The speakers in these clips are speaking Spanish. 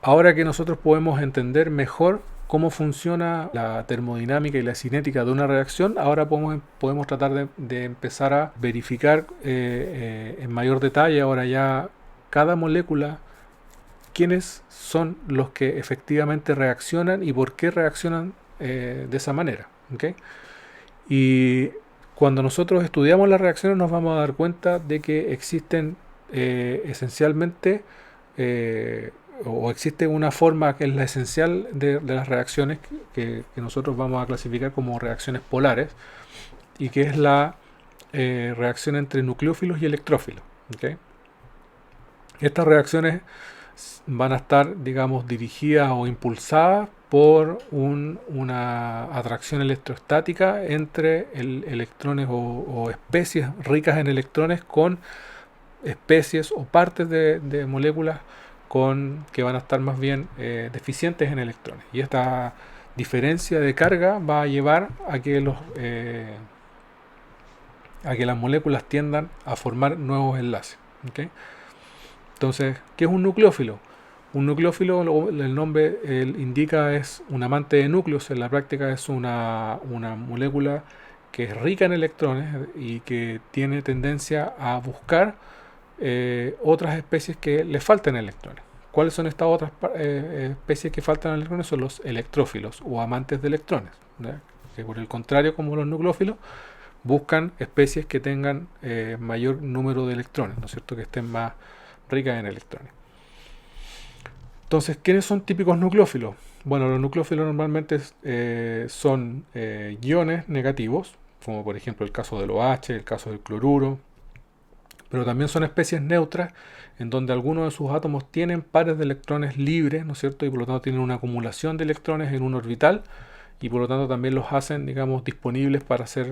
Ahora que nosotros podemos entender mejor cómo funciona la termodinámica y la cinética de una reacción, ahora podemos tratar de empezar a verificar en mayor detalle ahora ya cada molécula, quiénes son los que efectivamente reaccionan y por qué reaccionan de esa manera. ¿Okay? Y cuando nosotros estudiamos las reacciones nos vamos a dar cuenta de que existen esencialmente eh, o existe una forma que es la esencial de las reacciones que nosotros vamos a clasificar como reacciones polares y que es la reacción entre nucleófilos y electrófilos. ¿Okay? Estas reacciones van a estar, digamos, dirigidas o impulsadas por una atracción electrostática entre electrones o especies ricas en electrones con especies o partes de moléculas que van a estar más bien deficientes en electrones. Y esta diferencia de carga va a llevar a que las moléculas tiendan a formar nuevos enlaces. ¿Okay? Entonces, ¿qué es un nucleófilo? Un nucleófilo, el nombre indica, es un amante de núcleos. En la práctica es una molécula que es rica en electrones y que tiene tendencia a buscar otras especies que le faltan electrones. ¿Cuáles son estas otras especies que faltan electrones? Son los electrófilos o amantes de electrones. ¿Ya? Que por el contrario, como los nucleófilos, buscan especies que tengan mayor número de electrones, ¿no es cierto? Que estén más ricas en electrones. Entonces, ¿quiénes son típicos nucleófilos? Bueno, los nucleófilos normalmente son iones negativos, como por ejemplo el caso del OH, el caso del cloruro, pero también son especies neutras en donde algunos de sus átomos tienen pares de electrones libres, ¿no es cierto? Y por lo tanto tienen una acumulación de electrones en un orbital y por lo tanto también los hacen, digamos, disponibles para hacer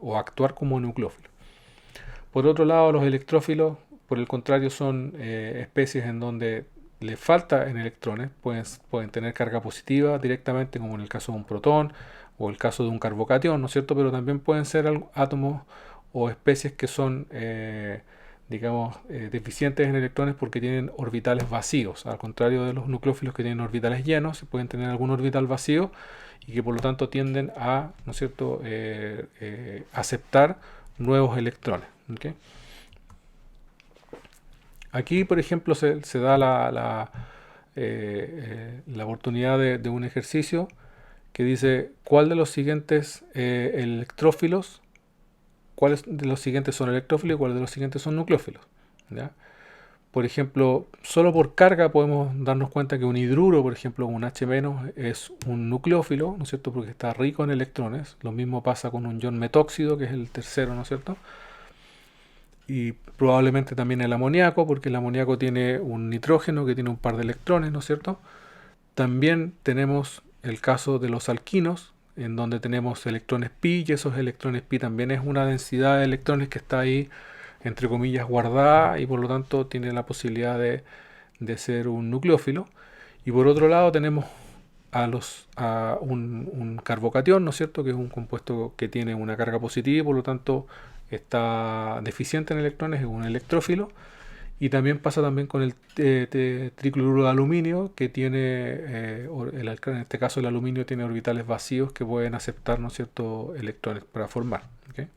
o actuar como nucleófilos. Por otro lado, los electrófilos, por el contrario, son especies en donde le falta en electrones, pueden tener carga positiva directamente, como en el caso de un protón o el caso de un carbocatión, ¿no es cierto? Pero también pueden ser átomos o especies que son, digamos, deficientes en electrones porque tienen orbitales vacíos. Al contrario de los nucleófilos que tienen orbitales llenos, pueden tener algún orbital vacío y que por lo tanto tienden a, ¿no es cierto?, aceptar nuevos electrones. ¿Okay? Aquí, por ejemplo, se da la oportunidad de un ejercicio que dice cuál de los siguientes electrófilos, cuáles de los siguientes son electrófilos y cuáles de los siguientes son nucleófilos. ¿Ya? Por ejemplo, solo por carga podemos darnos cuenta que un hidruro, por ejemplo, un H- es un nucleófilo, ¿no es cierto? Porque está rico en electrones. Lo mismo pasa con un ion metóxido, que es el tercero, ¿no es cierto? Y probablemente también el amoníaco, porque el amoníaco tiene un nitrógeno que tiene un par de electrones, ¿no es cierto? También tenemos el caso de los alquinos, en donde tenemos electrones pi, y esos electrones pi también es una densidad de electrones que está ahí, entre comillas, guardada, y por lo tanto tiene la posibilidad de ser un nucleófilo. Y por otro lado tenemos un carbocatión, ¿no es cierto? Que es un compuesto que tiene una carga positiva y por lo tanto está deficiente en electrones, es un electrófilo. Y también pasa también con el tricloruro de aluminio, que tiene, en este caso el aluminio tiene orbitales vacíos que pueden aceptar, ¿no es cierto?, electrones para formar. ¿Okay?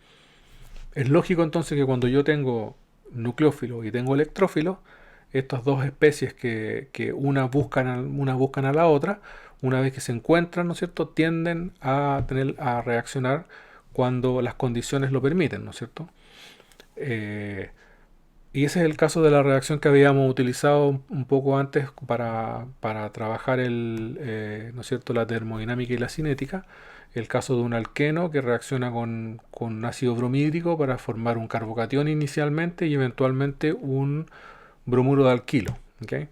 Es lógico entonces que cuando yo tengo nucleófilo y tengo electrófilo, estas dos especies que una buscan a la otra, una vez que se encuentran, ¿no es cierto?, tienden a reaccionar cuando las condiciones lo permiten, ¿no es cierto? Eh, y ese es el caso de la reacción que habíamos utilizado un poco antes para trabajar ¿no es cierto?, la termodinámica y la cinética. El caso de un alqueno que reacciona con ácido bromídrico para formar un carbocatión inicialmente y eventualmente un bromuro de alquilo. ¿Okay?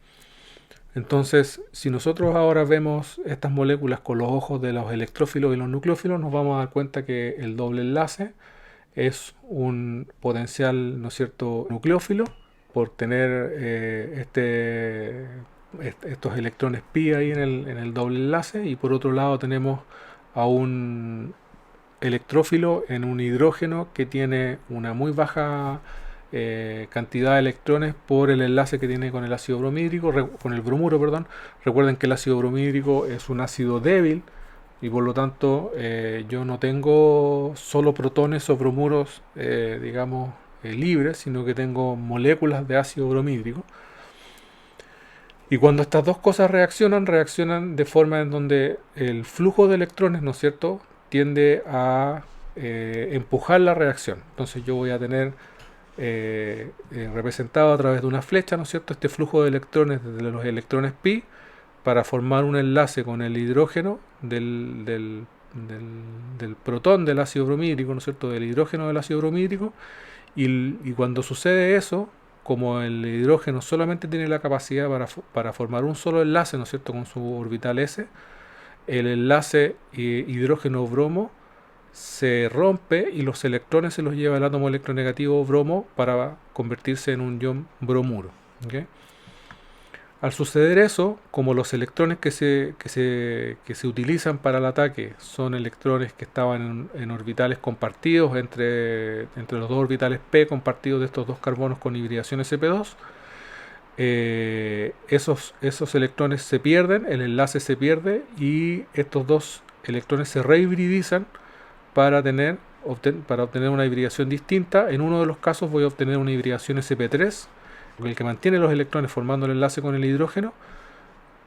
Entonces, si nosotros ahora vemos estas moléculas con los ojos de los electrófilos y los nucleófilos, nos vamos a dar cuenta que el doble enlace es un potencial, ¿no es cierto?, nucleófilo por tener estos electrones pi ahí en el doble enlace, y por otro lado tenemos a un electrófilo en un hidrógeno que tiene una muy baja cantidad de electrones por el enlace que tiene con el ácido bromídrico, con el bromuro, perdón. Recuerden que el ácido bromídrico es un ácido débil y por lo tanto yo no tengo solo protones o bromuros, digamos, libres, sino que tengo moléculas de ácido bromídrico. Y cuando estas dos cosas reaccionan de forma en donde el flujo de electrones, ¿no es cierto?, tiende a empujar la reacción. Entonces yo voy a tener representado a través de una flecha, ¿no es cierto?, este flujo de electrones desde los electrones pi para formar un enlace con el hidrógeno del protón del ácido bromídrico, ¿no es cierto?, del hidrógeno del ácido bromídrico. Y cuando sucede eso, como el hidrógeno solamente tiene la capacidad para formar un solo enlace, ¿no es cierto?, con su orbital s, el enlace hidrógeno-bromo se rompe y los electrones se los lleva el átomo electronegativo bromo para convertirse en un ion bromuro. ¿Okay? Al suceder eso, como los electrones que se utilizan para el ataque son electrones que estaban en orbitales compartidos entre los dos orbitales p compartidos de estos dos carbonos con hibridación sp2, esos electrones se pierden, el enlace se pierde y estos dos electrones se rehibridizan para obtener una hibridación distinta. En uno de los casos voy a obtener una hibridación sp3, el que mantiene los electrones formando el enlace con el hidrógeno,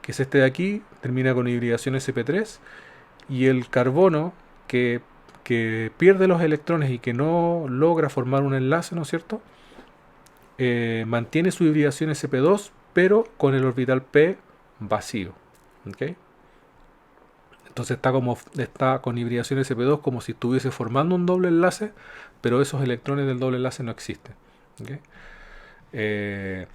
que es este de aquí, termina con hibridación sp3, y el carbono que pierde los electrones y que no logra formar un enlace, ¿no es cierto?, mantiene su hibridación sp2, pero con el orbital p vacío. ¿Okay? Entonces está con hibridación sp2 como si estuviese formando un doble enlace, pero esos electrones del doble enlace no existen. ¿Okay? De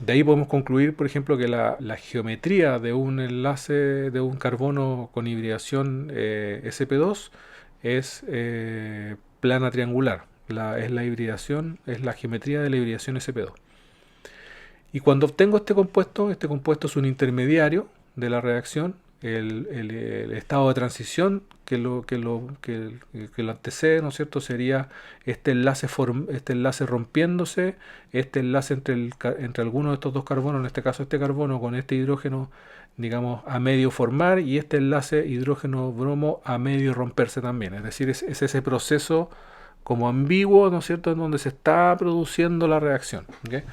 ahí podemos concluir, por ejemplo, que la geometría de un enlace de un carbono con hibridación sp2 es plana triangular. Es la geometría de la hibridación sp2. Y cuando obtengo este compuesto es un intermediario de la reacción. El estado de transición que lo antecede, ¿no es cierto?, sería este enlace rompiéndose, este enlace entre algunos de estos dos carbonos, en este caso este carbono con este hidrógeno, digamos, a medio formar, y este enlace hidrógeno-bromo a medio romperse también. Es decir, es ese proceso como ambiguo, ¿no es cierto?, en donde se está produciendo la reacción. ¿Okay?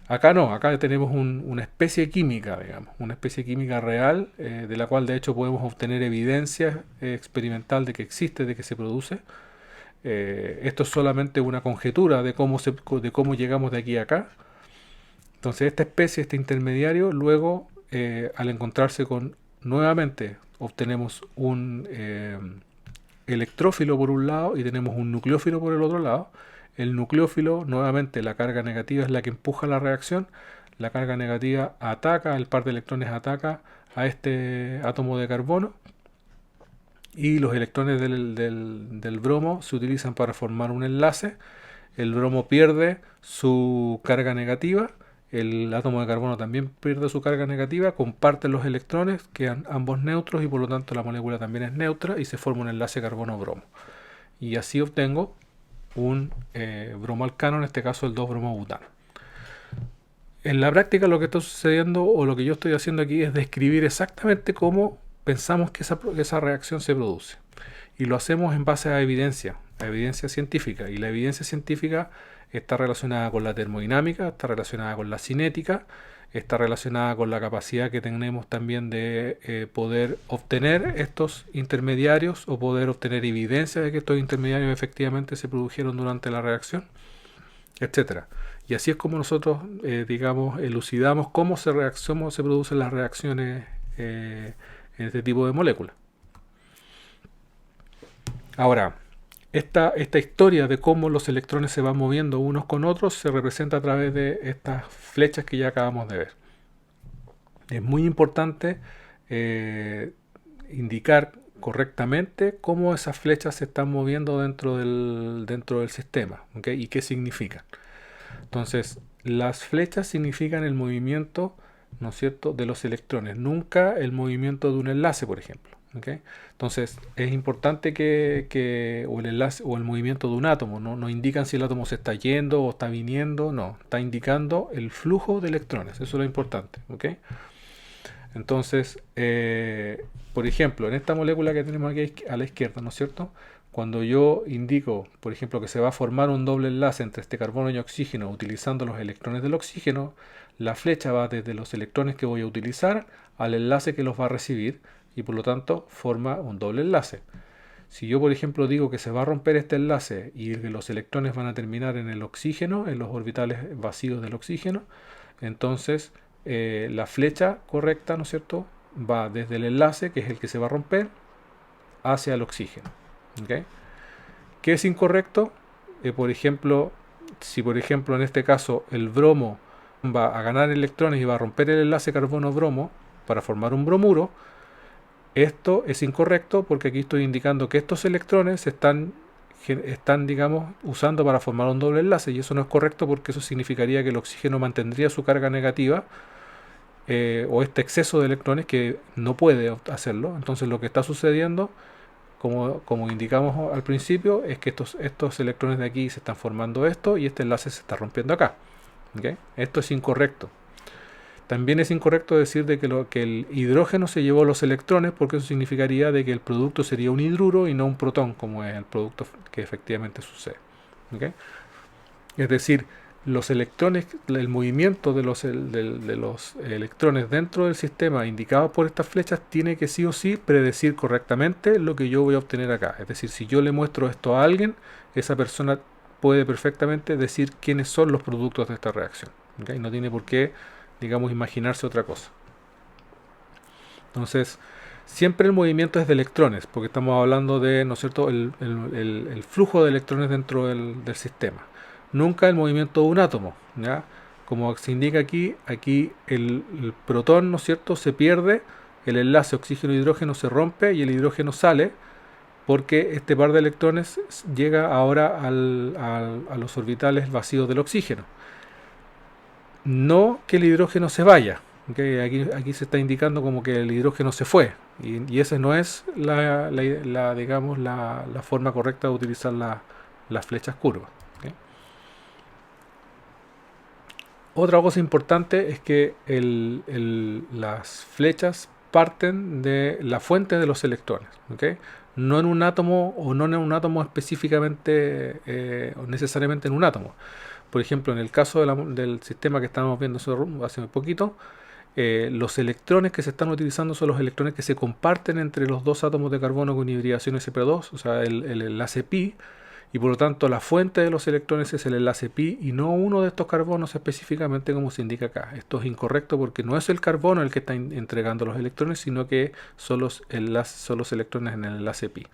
Acá no, acá tenemos una especie química, digamos, una especie química real, de la cual de hecho podemos obtener evidencia experimental de que existe, de que se produce. Esto es solamente una conjetura de cómo llegamos de aquí a acá. Entonces esta especie, este intermediario, luego al encontrarse nuevamente obtenemos un electrófilo por un lado y tenemos un nucleófilo por el otro lado. El nucleófilo, nuevamente la carga negativa es la que empuja la reacción. La carga negativa ataca, el par de electrones ataca a este átomo de carbono y los electrones del bromo se utilizan para formar un enlace. El bromo pierde su carga negativa, el átomo de carbono también pierde su carga negativa, comparten los electrones, quedan ambos neutros y por lo tanto la molécula también es neutra y se forma un enlace carbono-bromo. Y así obtengo un bromoalcano, en este caso el 2-bromobutano. En la práctica lo que está sucediendo o lo que yo estoy haciendo aquí es describir exactamente cómo pensamos que esa reacción se produce. Y lo hacemos en base a evidencia científica. Y la evidencia científica está relacionada con la termodinámica, está relacionada con la cinética, está relacionada con la capacidad que tenemos también de poder obtener estos intermediarios o poder obtener evidencia de que estos intermediarios efectivamente se produjeron durante la reacción, etcétera. Y así es como nosotros, digamos, elucidamos cómo se producen las reacciones en este tipo de moléculas. Ahora, esta historia de cómo los electrones se van moviendo unos con otros se representa a través de estas flechas que ya acabamos de ver. Es muy importante indicar correctamente cómo esas flechas se están moviendo dentro del sistema, ¿okay? Y qué significan. Entonces, las flechas significan el movimiento, ¿no es cierto?, de los electrones, nunca el movimiento de un enlace, por ejemplo. ¿ok? Entonces es importante o el enlace o el movimiento de un átomo no indican si el átomo se está yendo o está viniendo, no, está indicando el flujo de electrones, eso es lo importante, ¿ok? Entonces, por ejemplo, en esta molécula que tenemos aquí a la izquierda, ¿no es cierto? Cuando yo indico, por ejemplo, que se va a formar un doble enlace entre este carbono y oxígeno utilizando los electrones del oxígeno, la flecha va desde los electrones que voy a utilizar al enlace que los va a recibir y por lo tanto forma un doble enlace. Si yo, por ejemplo, digo que se va a romper este enlace y que los electrones van a terminar en el oxígeno, en los orbitales vacíos del oxígeno, entonces la flecha correcta, ¿no es cierto?, va desde el enlace, que es el que se va a romper, hacia el oxígeno. ¿Okay? ¿Qué es incorrecto? Por ejemplo, si por ejemplo en este caso el bromo va a ganar electrones y va a romper el enlace carbono-bromo para formar un bromuro, esto es incorrecto porque aquí estoy indicando que estos electrones se están, digamos, usando para formar un doble enlace y eso no es correcto porque eso significaría que el oxígeno mantendría su carga negativa o este exceso de electrones que no puede hacerlo. Entonces lo que está sucediendo, como indicamos al principio, es que estos electrones de aquí se están formando esto y este enlace se está rompiendo acá. ¿Okay? Esto es incorrecto. También es incorrecto decir de que el hidrógeno se llevó los electrones porque eso significaría de que el producto sería un hidruro y no un protón, como es el producto que efectivamente sucede. ¿Okay? Es decir, los electrones, el movimiento de los electrones dentro del sistema indicados por estas flechas tiene que sí o sí predecir correctamente lo que yo voy a obtener acá. Es decir, si yo le muestro esto a alguien, esa persona puede perfectamente decir quiénes son los productos de esta reacción. ¿Okay? No tiene por qué, digamos, imaginarse otra cosa. Entonces, siempre el movimiento es de electrones, porque estamos hablando de, ¿no es cierto?, el flujo de electrones dentro del sistema. Nunca el movimiento de un átomo, ¿ya? Como se indica aquí el protón, ¿no es cierto?, se pierde, el enlace oxígeno-hidrógeno se rompe y el hidrógeno sale, porque este par de electrones llega ahora a los orbitales vacíos del oxígeno. No que el hidrógeno se vaya, ¿okay? Aquí se está indicando como que el hidrógeno se fue, y esa no es digamos, la forma correcta de utilizar las flechas curvas. ¿Okay? Otra cosa importante es que las flechas parten de la fuente de los electrones, ¿okay? No en un átomo o no en un átomo específicamente o necesariamente en un átomo. Por ejemplo, en el caso del sistema que estábamos viendo hace muy poquito, los electrones que se están utilizando son los electrones que se comparten entre los dos átomos de carbono con hibridación sp2, o sea, el enlace pi, y por lo tanto la fuente de los electrones es el enlace pi y no uno de estos carbonos específicamente como se indica acá. Esto es incorrecto porque no es el carbono el que está entregando los electrones, sino que son los electrones en el enlace pi.